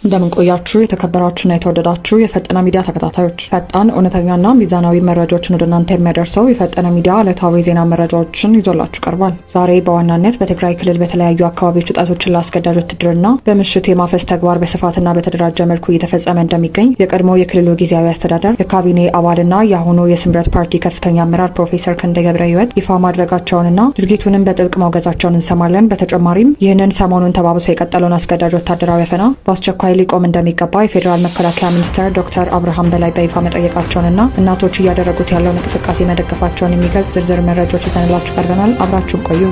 እንደምን ቆያችሁ የተከበራችሁና የተወደዳችሁ የፈጠነ ሚዲያ ተከታታዮች፣ ፈጣን እውነተኛና ሚዛናዊ መረጃዎችን ወደ እናንተ የሚያደርሰው የፈጠነ ሚዲያ ዕለታዊ ዜና መረጃዎችን ይዞላችሁ ቀርቧል። ዛሬ በዋናነት በትግራይ ክልል በተለያዩ አካባቢዎች ወጣቶችን ለአስገዳጅ ውትድርና በምሽት የማፈስ ተግባር በስፋትና በተደራጀ መልኩ እየተፈጸመ እንደሚገኝ የቀድሞ የክልሉ ጊዜያዊ አስተዳደር የካቢኔ አባልና የአሁኑ የስምረት ፓርቲ ከፍተኛ አመራር ፕሮፌሰር ክንደይ ገብረሕይወት ይፋ ማድረጋቸውንና ድርጊቱንም በጥብቅ ማውገዛቸውን እንሰማለን። በተጨማሪም ይህንን ሰሞኑን ተባብሶ የቀጠለውን አስገዳጅ ወታደራዊ አፈና በአስቸኳይ ሊቆም እንደሚገባ የፌዴራል መከላከያ ሚኒስትር ዶክተር አብርሃም በላይ በይፋ መጠየቃቸውንና እናቶች እያደረጉት ያለውን እንቅስቃሴ መደገፋቸውን የሚገልጽ ዝርዝር መረጃዎች ይዘንላችሁ ቀርበናል። አብራችሁን ቆዩ።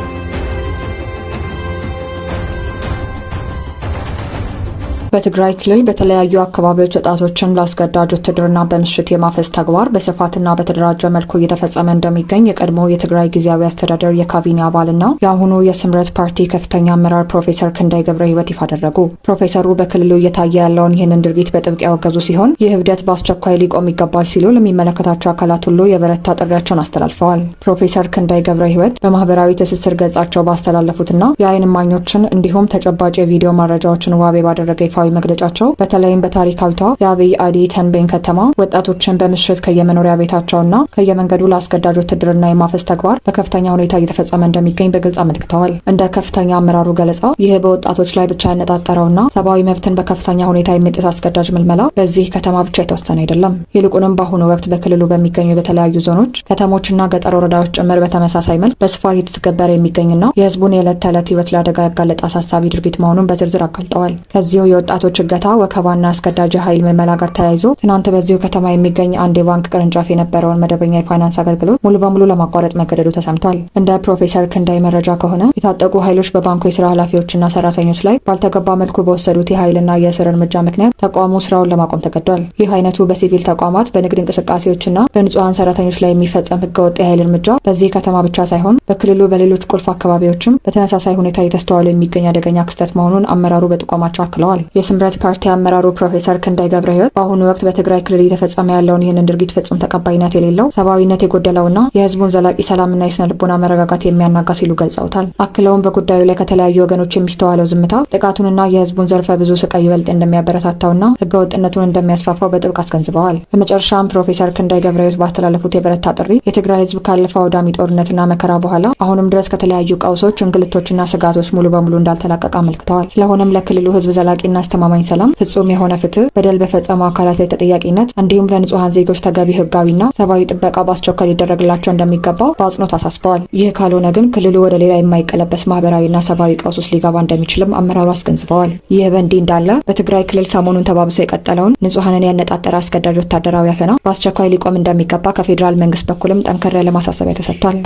በትግራይ ክልል በተለያዩ አካባቢዎች ወጣቶችን ለአስገዳጅ ውትድርና በምሽት የማፈስ ተግባር በስፋትና በተደራጀ መልኩ እየተፈጸመ እንደሚገኝ የቀድሞ የትግራይ ጊዜያዊ አስተዳደር የካቢኔ አባልና የአሁኑ የስምረት ፓርቲ ከፍተኛ አመራር ፕሮፌሰር ክንደይ ገብረሕይወት ይፋ አደረጉ። ፕሮፌሰሩ በክልሉ እየታየ ያለውን ይህንን ድርጊት በጥብቅ ያወገዙ ሲሆን ይህ እብደት በአስቸኳይ ሊቆም ይገባል ሲሉ ለሚመለከታቸው አካላት ሁሉ የበረታ ጥሪያቸውን አስተላልፈዋል። ፕሮፌሰር ክንደይ ገብረሕይወት በማህበራዊ ትስስር ገጻቸው ባስተላለፉትና የዓይን እማኞችን እንዲሁም ተጨባጭ የቪዲዮ መረጃዎችን ዋቤ ባደረገ ይፋ መግለጫቸው በተለይም በታሪካዊቷ የአብይ አዲ ተንቤን ከተማ ወጣቶችን በምሽት ከየመኖሪያ ቤታቸውና ከየመንገዱ ለአስገዳጅ ውትድርና የማፈስ ተግባር በከፍተኛ ሁኔታ እየተፈጸመ እንደሚገኝ በግልጽ አመልክተዋል። እንደ ከፍተኛ አመራሩ ገለጻ ይህ በወጣቶች ላይ ብቻ ያነጣጠረውና ሰብአዊ መብትን በከፍተኛ ሁኔታ የሚጥስ አስገዳጅ ምልመላ በዚህ ከተማ ብቻ የተወሰነ አይደለም። ይልቁንም በአሁኑ ወቅት በክልሉ በሚገኙ በተለያዩ ዞኖች፣ ከተሞችና ገጠር ወረዳዎች ጭምር በተመሳሳይ መልክ በስፋት እየተተገበረ የሚገኝና የህዝቡን የዕለት ተዕለት ህይወት ለአደጋ ያጋለጠ አሳሳቢ ድርጊት መሆኑን በዝርዝር አጋልጠዋል። ከዚሁ የወጣቶች እገታ፣ ወከባና አስገዳጅ ኃይል ምልመላ ጋር ተያይዞ ትናንት በዚሁ ከተማ የሚገኝ አንድ የባንክ ቅርንጫፍ የነበረውን መደበኛ የፋይናንስ አገልግሎት ሙሉ በሙሉ ለማቋረጥ መገደዱ ተሰምቷል። እንደ ፕሮፌሰር ክንደይ መረጃ ከሆነ የታጠቁ ኃይሎች በባንኩ የስራ ኃላፊዎችና ሰራተኞች ላይ ባልተገባ መልኩ በወሰዱት የኃይልና የእስር እርምጃ ምክንያት ተቋሙ ስራውን ለማቆም ተገዷል። ይህ አይነቱ በሲቪል ተቋማት፣ በንግድ እንቅስቃሴዎችና በንጹሐን ሰራተኞች ላይ የሚፈጸም ህገወጥ የኃይል እርምጃ በዚህ ከተማ ብቻ ሳይሆን በክልሉ በሌሎች ቁልፍ አካባቢዎችም በተመሳሳይ ሁኔታ እየተስተዋለ የሚገኝ አደገኛ ክስተት መሆኑን አመራሩ በጥቆማቸው አክለዋል። የስምረት ፓርቲ አመራሩ ፕሮፌሰር ክንደይ ገብረሕይወት በአሁኑ ወቅት በትግራይ ክልል እየተፈጸመ ያለውን ይህንን ድርጊት ፍጹም ተቀባይነት የሌለው ሰብአዊነት የጎደለውና የህዝቡን ዘላቂ ሰላምና የስነ ልቦና መረጋጋት የሚያናጋ ሲሉ ገልጸውታል። አክለውም በጉዳዩ ላይ ከተለያዩ ወገኖች የሚስተዋለው ዝምታ ጥቃቱንና የህዝቡን ዘርፈ ብዙ ስቃይ ይበልጥ እንደሚያበረታታውና ህገወጥነቱን እንደሚያስፋፋው በጥብቅ አስገንዝበዋል። በመጨረሻም ፕሮፌሰር ክንደይ ገብረሕይወት ባስተላለፉት የበረታ ጥሪ የትግራይ ህዝብ ካለፈው አውዳሚ ጦርነትና መከራ በኋላ አሁንም ድረስ ከተለያዩ ቀውሶች፣ እንግልቶችና ስጋቶች ሙሉ በሙሉ እንዳልተላቀቀ አመልክተዋል። ስለሆነም ለክልሉ ህዝብ ዘላቂና አስተማማኝ ሰላም፣ ፍጹም የሆነ ፍትህ፣ በደል በፈጸሙ አካላት ላይ ተጠያቂነት እንዲሁም ለንጹሐን ዜጎች ተገቢ ህጋዊና ሰብአዊ ጥበቃ በአስቸኳይ ሊደረግላቸው እንደሚገባ በአጽንኦት አሳስበዋል። ይህ ካልሆነ ግን ክልሉ ወደ ሌላ የማይቀለበስ ማህበራዊና ሰብአዊ ቀውስ ውስጥ ሊገባ እንደሚችልም አመራሩ አስገንዝበዋል። ይህ በእንዲህ እንዳለ በትግራይ ክልል ሰሞኑን ተባብሶ የቀጠለውን ንጹሐንን ያነጣጠረ አስገዳጅ ወታደራዊ አፈና በአስቸኳይ ሊቆም እንደሚገባ ከፌዴራል መንግስት በኩልም ጠንከር ያለ ማሳሰቢያ ተሰጥቷል።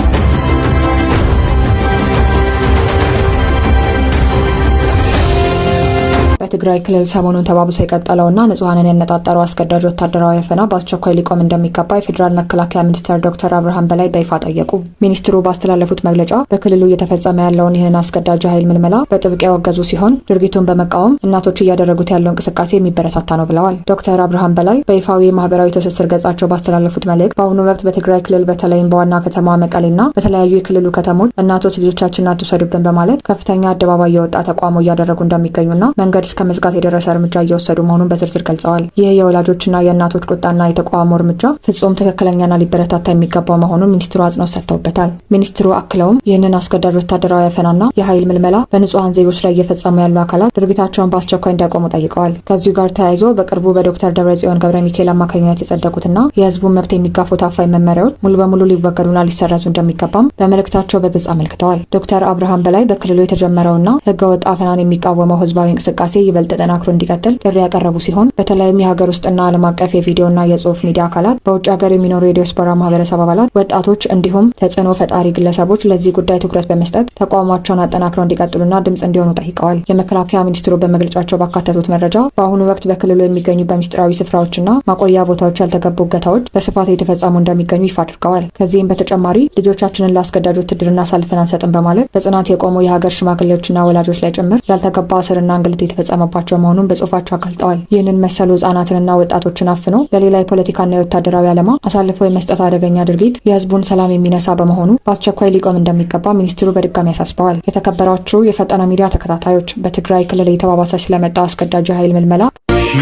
በትግራይ ክልል ሰሞኑን ተባብሶ የቀጠለውና ንጹሐንን ያነጣጠረው አስገዳጅ ወታደራዊ አፈና በአስቸኳይ ሊቆም እንደሚገባ የፌዴራል መከላከያ ሚኒስትር ዶክተር አብርሃም በላይ በይፋ ጠየቁ። ሚኒስትሩ ባስተላለፉት መግለጫ በክልሉ እየተፈጸመ ያለውን ይህን አስገዳጅ ኃይል ምልመላ በጥብቅ ያወገዙ ሲሆን ድርጊቱን በመቃወም እናቶች እያደረጉት ያለው እንቅስቃሴ የሚበረታታ ነው ብለዋል። ዶክተር አብርሃም በላይ በይፋዊ የማህበራዊ ትስስር ገጻቸው ባስተላለፉት መልእክት በአሁኑ ወቅት በትግራይ ክልል በተለይም በዋና ከተማ መቀሌና በተለያዩ የክልሉ ከተሞች እናቶች ልጆቻችንን አትውሰዱብን በማለት ከፍተኛ አደባባይ የወጣ ተቃውሞ እያደረጉ እንደሚገኙና መንገድ እስከ መዝጋት የደረሰ እርምጃ እየወሰዱ መሆኑን በዝርዝር ገልጸዋል። ይህ የወላጆችና የእናቶች ቁጣና የተቃውሞ እርምጃ ፍጹም ትክክለኛና ሊበረታታ የሚገባው መሆኑን ሚኒስትሩ አጽንኦት ሰጥተውበታል። ሚኒስትሩ አክለውም ይህንን አስገዳጅ ወታደራዊ አፈናና የኃይል ምልመላ በንጹሐን ዜጎች ላይ እየፈጸሙ ያሉ አካላት ድርጊታቸውን በአስቸኳይ እንዲያቆሙ ጠይቀዋል። ከዚሁ ጋር ተያይዞ በቅርቡ በዶክተር ደብረጽዮን ገብረ ሚካኤል አማካኝነት የጸደቁትና የህዝቡን መብት የሚጋፉ ታፋኝ መመሪያዎች ሙሉ በሙሉ ሊወገዱና ሊሰረዙ እንደሚገባም በመልእክታቸው በግልጽ አመልክተዋል። ዶክተር አብርሃም በላይ በክልሉ የተጀመረውና ህገወጥ አፈናን የሚቃወመው ህዝባዊ እንቅስቃሴ ይበልጥ ተጠናክሮ እንዲቀጥል ጥሪ ያቀረቡ ሲሆን በተለይም የሀገር ውስጥና ዓለም አቀፍ የቪዲዮና የጽሁፍ ሚዲያ አካላት፣ በውጭ ሀገር የሚኖሩ የዲያስፖራ ማህበረሰብ አባላት፣ ወጣቶች እንዲሁም ተጽዕኖ ፈጣሪ ግለሰቦች ለዚህ ጉዳይ ትኩረት በመስጠት ተቋማቸውን አጠናክረው እንዲቀጥሉና ድምጽ እንዲሆኑ ጠይቀዋል። የመከላከያ ሚኒስትሩ በመግለጫቸው ባካተቱት መረጃ በአሁኑ ወቅት በክልሉ የሚገኙ በሚስጥራዊ ስፍራዎችና ማቆያ ቦታዎች ያልተገቡ እገታዎች በስፋት የተፈጸሙ እንደሚገኙ ይፋ አድርገዋል። ከዚህም በተጨማሪ ልጆቻችንን ለአስገዳጅ ውትድርና አሳልፈን አንሰጥም በማለት በጽናት የቆሙ የሀገር ሽማግሌዎችና ወላጆች ላይ ጭምር ያልተገባ እስርና እንግልት የተፈጸመባቸው እየተፈጸመባቸው መሆኑን በጽሁፋቸው አጋልጠዋል። ይህንን መሰሉ ህጻናትንና ወጣቶችን አፍኖ ለሌላ የፖለቲካና የወታደራዊ ዓላማ አሳልፎ የመስጠት አደገኛ ድርጊት የህዝቡን ሰላም የሚነሳ በመሆኑ በአስቸኳይ ሊቆም እንደሚገባ ሚኒስትሩ በድጋሚ አሳስበዋል። የተከበራችሁ የፈጠነ ሚዲያ ተከታታዮች በትግራይ ክልል እየተባባሰ ስለመጣው አስገዳጅ ኃይል ምልመላ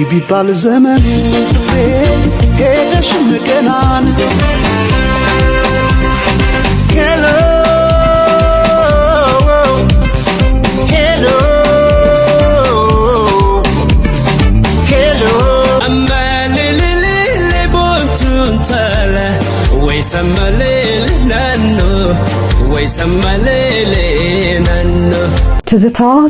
ቢባል ዘመኑ ሄደሽ ምቀናን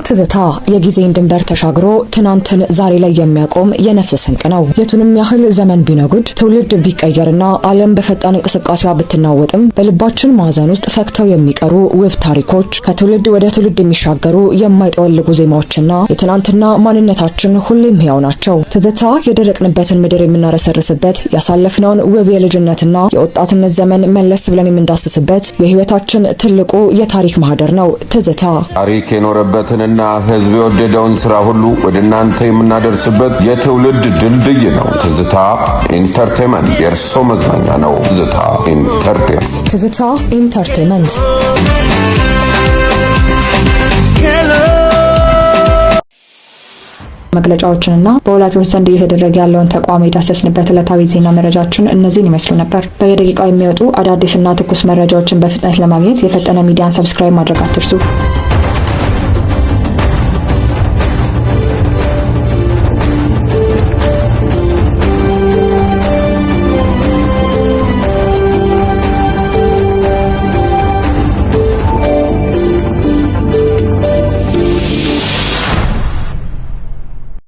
ትዝታ የጊዜን ድንበር ተሻግሮ ትናንትን ዛሬ ላይ የሚያቆም የነፍስ ስንቅ ነው። የቱንም ያህል ዘመን ቢነጉድ ትውልድ ቢቀየርና ዓለም በፈጣን እንቅስቃሴዋ ብትናወጥም በልባችን ማዕዘን ውስጥ ፈክተው የሚቀሩ ውብ ታሪኮች፣ ከትውልድ ወደ ትውልድ የሚሻገሩ የማይጠወልጉ ዜማዎችና የትናንትና ማንነታችን ሁሌም ሕያው ናቸው። ትዝታ የደረቅንበትን ምድር የምናረሰርስበት፣ ያሳለፍነውን ውብ የልጅነትና የወጣትነት ዘመን መለስ ብለን የምንዳስስበት የህይወታችን ትልቁ የታሪክ ማህደር ነው። ትዝታ ታሪክ የኖረበትንና ህዝብ የወደደውን ስራ ሁሉ ወደ እናንተ የምናደርስበት የትውልድ ድልድይ ነው። ትዝታ ኢንተርቴይንመንት የእርሶ መዝናኛ ነው። ትዝታ ኢንተርቴይንመንት መግለጫዎችንና በወላጆች ዘንድ እየተደረገ ያለውን ተቋም የዳሰስንበት ዕለታዊ ዜና መረጃችን እነዚህን ይመስሉ ነበር። በየደቂቃው የሚወጡ አዳዲስና ትኩስ መረጃዎችን በፍጥነት ለማግኘት የፈጠነ ሚዲያን ሰብስክራይብ ማድረግ አትርሱ።